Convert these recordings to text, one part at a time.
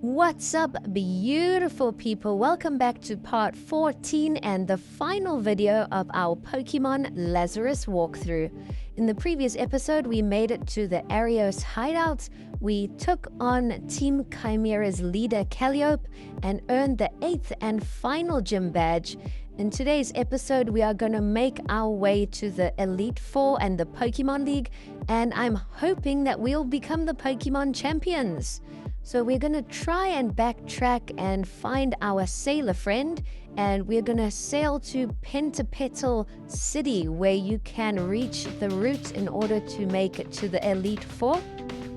What's up, beautiful people? Welcome back to part 14 and the final video of our Pokemon Lazarus walkthrough. In the previous episode, we made it to the Anyalios hideout. We took on Team Chimera's leader Calliope and earned the 8th and final gym badge. In today's episode, we are going to make our way to the Elite Four and the Pokemon League, and I'm hoping that we'll become the Pokemon champions. So we're going to try and backtrack and find our sailor friend, and we're going to sail to Pentapetal City, where you can reach the route in order to make it to the Elite Four.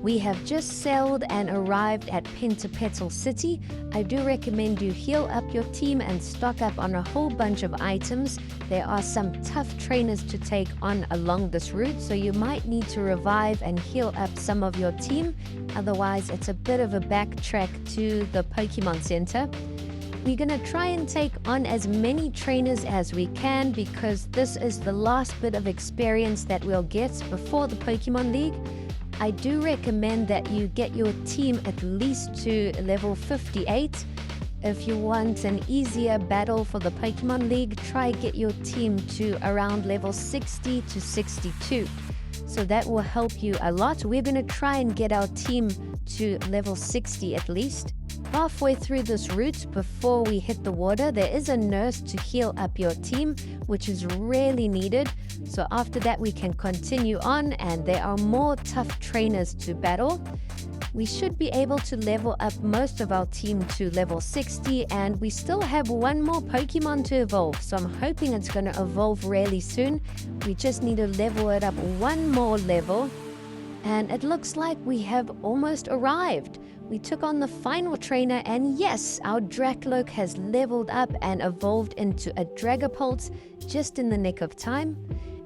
We have just sailed and arrived at Pentapetal City. I do recommend you heal up your team and stock up on a whole bunch of items. There are some tough trainers to take on along this route, so you might need to revive and heal up some of your team. Otherwise, it's a bit of a backtrack to the Pokemon Center. We're going to try and take on as many trainers as we can because this is the last bit of experience that we'll get before the Pokemon League. I do recommend that you get your team at least to level 58. If you want an easier battle for the Pokemon League, try get your team to around level 60 to 62. So that will help you a lot. We're going to try and get our team to level 60 at least. Halfway through this route, before we hit the water, there is a nurse to heal up your team, which is really needed. So after that, we can continue on, and there are more tough trainers to battle. We should be able to level up most of our team to level 60, and we still have one more Pokemon to evolve. So I'm hoping it's going to evolve really soon. We just need to level it up one more level. And it looks like we have almost arrived. We took on the final trainer, and yes, our Dracloak has leveled up and evolved into a Dragapult just in the nick of time.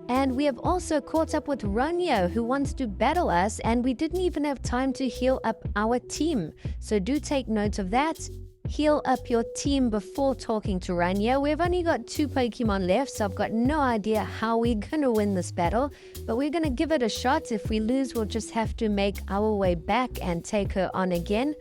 And we have also caught up with Rana, who wants to battle us, and we didn't even have time to heal up our team. So do take note of that. Heal up your team before talking to Rana. We've only got 2 Pokemon left, so I've got no idea how we're going to win this battle. But we're going to give it a shot. If we lose, we'll just have to make our way back and take her on again.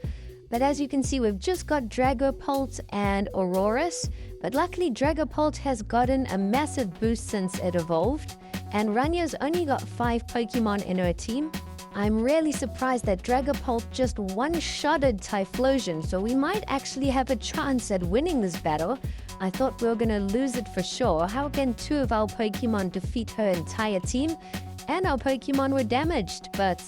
But as you can see, we've just got Dragapult and Aurorus. But luckily, Dragapult has gotten a massive boost since it evolved. And Rana's only got 5 Pokemon in her team. I'm really surprised that Dragapult just one-shotted Typhlosion, so we might actually have a chance at winning this battle. I thought we were going to lose it for sure. How can 2 of our Pokemon defeat her entire team? And our Pokemon were damaged, but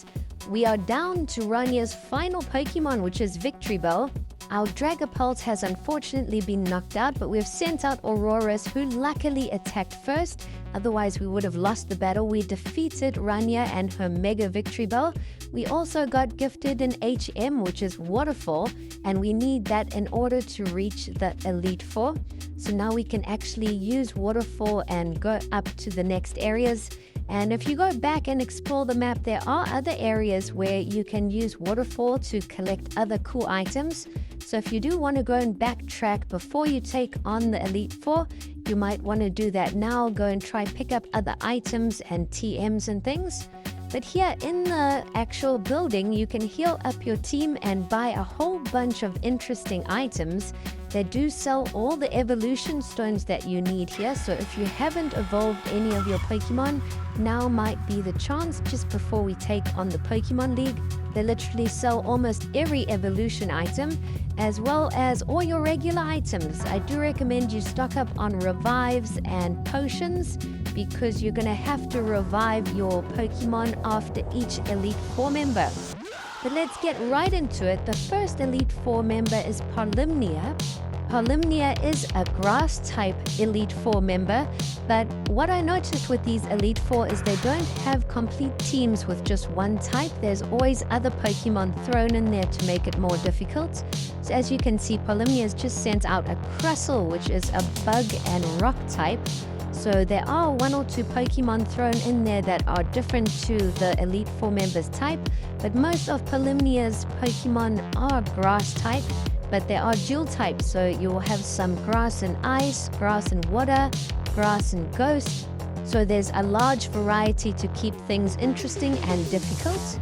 we are down to Rana's final Pokemon, which is Victreebel. Our Dragapult has unfortunately been knocked out, but we've sent out Aurorus, who luckily attacked first. Otherwise, we would have lost the battle. We defeated Rana and her Mega Victreebel. We also got gifted an HM, which is Waterfall, and we need that in order to reach the Elite Four. So now we can actually use Waterfall and go up to the next areas. And if you go back and explore the map, there are other areas where you can use Waterfall to collect other cool items. So if you do want to go and backtrack before you take on the Elite Four, you might want to do that now. Go and try pick up other items and TMs and things. But here in the actual building, you can heal up your team and buy a whole bunch of interesting items. They do sell all the evolution stones that you need here, so if you haven't evolved any of your Pokemon, now might be the chance just before we take on the Pokemon League. They literally sell almost every evolution item, as well as all your regular items. I do recommend you stock up on revives and potions, because you're going to have to revive your Pokemon after each Elite Four member. But let's get right into it. The first Elite Four member is Polymnia. Polymnia is a grass-type Elite Four member, but what I noticed with these Elite Four is they don't have complete teams with just one type. There's always other Pokemon thrown in there to make it more difficult. So as you can see, Polymnia has just sent out a Crustle, which is a bug and rock type. So there are 1 or 2 Pokemon thrown in there that are different to the Elite Four members type, but most of Polymnia's Pokemon are grass type, but there are dual types, so you will have some grass and ice, grass and water, grass and ghost. so there's a large variety to keep things interesting and difficult.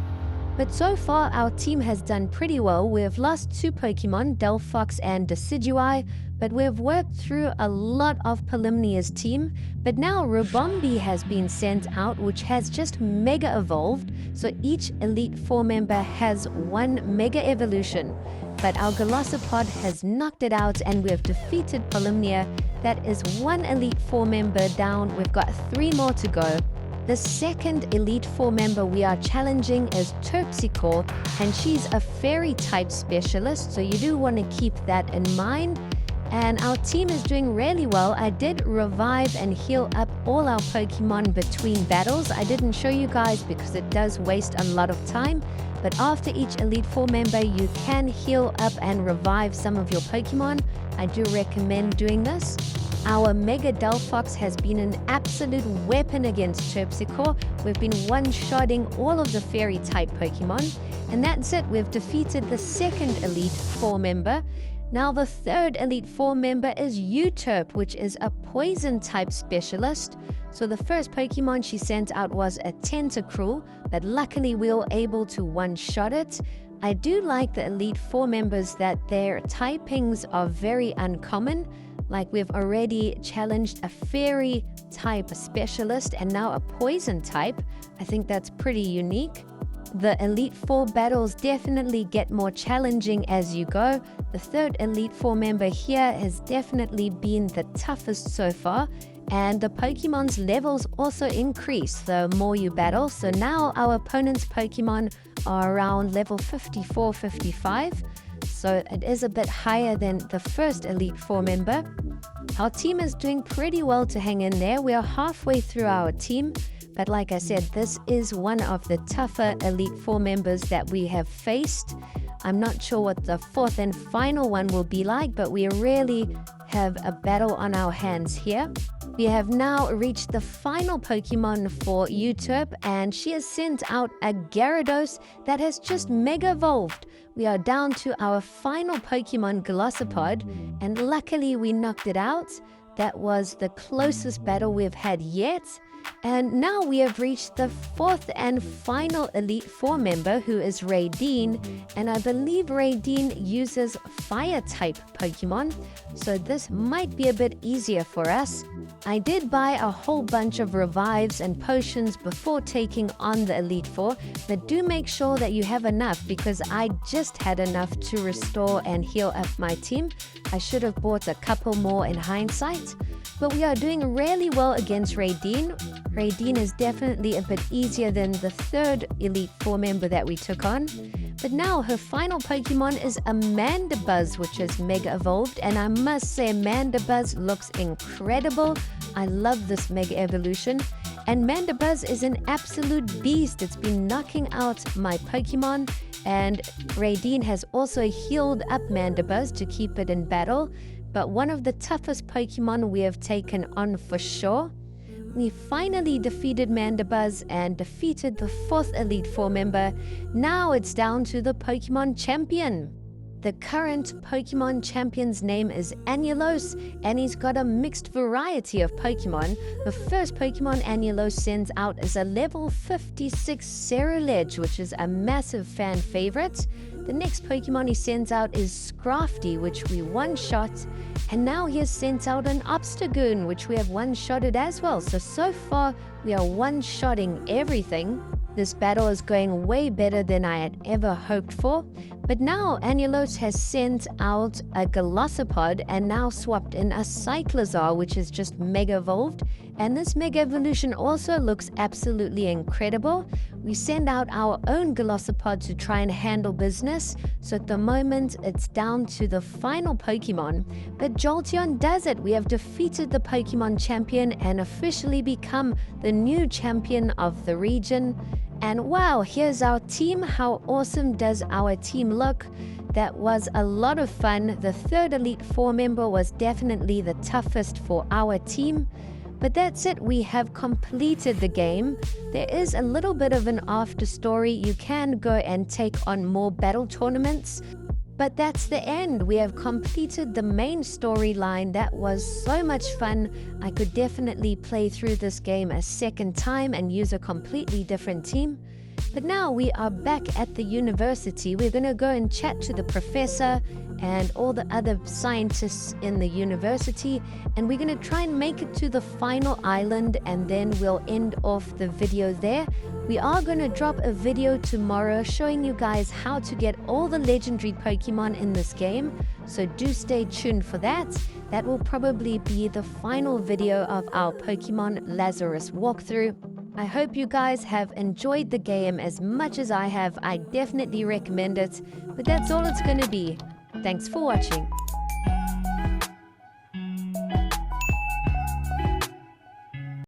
But so far, our team has done pretty well. We've lost 2 Pokemon, Delphox and Decidueye, but we've worked through a lot of Polymnia's team. But now Rubombi has been sent out, which has just Mega Evolved, so each Elite Four member has 1 Mega Evolution. But our Golisopod has knocked it out and we've defeated Polymnia. That is 1 Elite Four member down. We've got 3 more to go. The second Elite Four member we are challenging is Terpsichore, and she's a fairy type specialist, so you do want to keep that in mind. And our team is doing really well. I did revive and heal up all our Pokemon between battles. I didn't show you guys because it does waste a lot of time, but after each Elite Four member you can heal up and revive some of your Pokemon. I do recommend doing this. Our Mega Delphox has been an absolute weapon against Terpsichore. We've been one-shotting all of the fairy type Pokemon. And that's it, we've defeated the second Elite Four member. Now the third Elite Four member is Euterp, which is a poison type specialist. So the first Pokemon she sent out was a Tentacruel, but luckily we were able to one-shot it. I do like the Elite Four members that their typings are very uncommon. Like we've already challenged a fairy type specialist and now a poison type. I think that's pretty unique. The Elite Four battles definitely get more challenging as you go. The third Elite Four member here has definitely been the toughest so far. And the Pokemon's levels also increase the more you battle. So now our opponent's Pokemon are around level 54, 55. So it is a bit higher than the first Elite Four member. Our team is doing pretty well to hang in there. We are halfway through our team. But like I said, this is one of the tougher Elite Four members that we have faced. I'm not sure what the fourth and final one will be like, but we really have a battle on our hands here. We have now reached the final Pokemon for Euterp, and she has sent out a Gyarados that has just Mega Evolved. We are down to our final Pokemon, Golisopod, and luckily we knocked it out. That was the closest battle we've had yet. And now we have reached the fourth and final Elite Four member, who is Raideen, and I believe Raideen uses Fire-type Pokemon, so this might be a bit easier for us. I did buy a whole bunch of revives and potions before taking on the Elite Four, but do make sure that you have enough because I just had enough to restore and heal up my team. I should have bought a couple more in hindsight. But we are doing really well against Raideen. Raideen is definitely a bit easier than the third Elite Four member that we took on. But now her final Pokemon is a Mandibuzz, which is Mega Evolved. And I must say, Mandibuzz looks incredible. I love this Mega Evolution. And Mandibuzz is an absolute beast. It's been knocking out my Pokemon. And Raideen has also healed up Mandibuzz to keep it in battle. But one of the toughest Pokemon we have taken on for sure. We finally defeated Mandibuzz and defeated the fourth Elite Four member. Now it's down to the Pokemon Champion. The current Pokemon Champion's name is Anyalios, and he's got a mixed variety of Pokemon. The first Pokemon Anyalios sends out is a level 56 Ceruledge, which is a massive fan favorite. The next Pokemon he sends out is Scrafty, which we one-shot. And now he has sent out an Obstagoon, which we have one-shotted as well. So far, we are one-shotting everything. This battle is going way better than I had ever hoped for. But now Anyalios has sent out a Golisopod and now swapped in a Cyclizar, which is just Mega Evolved. And this Mega Evolution also looks absolutely incredible. We send out our own Golisopod to try and handle business. So at the moment, it's down to the final Pokemon. But Jolteon does it. We have defeated the Pokemon Champion and officially become the new champion of the region. And wow, here's our team. How awesome does our team look? That was a lot of fun. The third Elite Four member was definitely the toughest for our team. But that's it, we have completed the game. There is a little bit of an after story. You can go and take on more battle tournaments. But that's the end. We have completed the main storyline. That was so much fun. I could definitely play through this game a second time and use a completely different team. But now we are back at the university. We're going to go and chat to the professor and all the other scientists in the university, and we're going to try and make it to the final island, and then we'll end off the video there. We are going to drop a video tomorrow showing you guys how to get all the legendary Pokemon in this game, so do stay tuned for that. That will probably be the final video of our Pokemon Lazarus walkthrough. I hope you guys have enjoyed the game as much as I have. I definitely recommend it, but that's all it's going to be. Thanks for watching.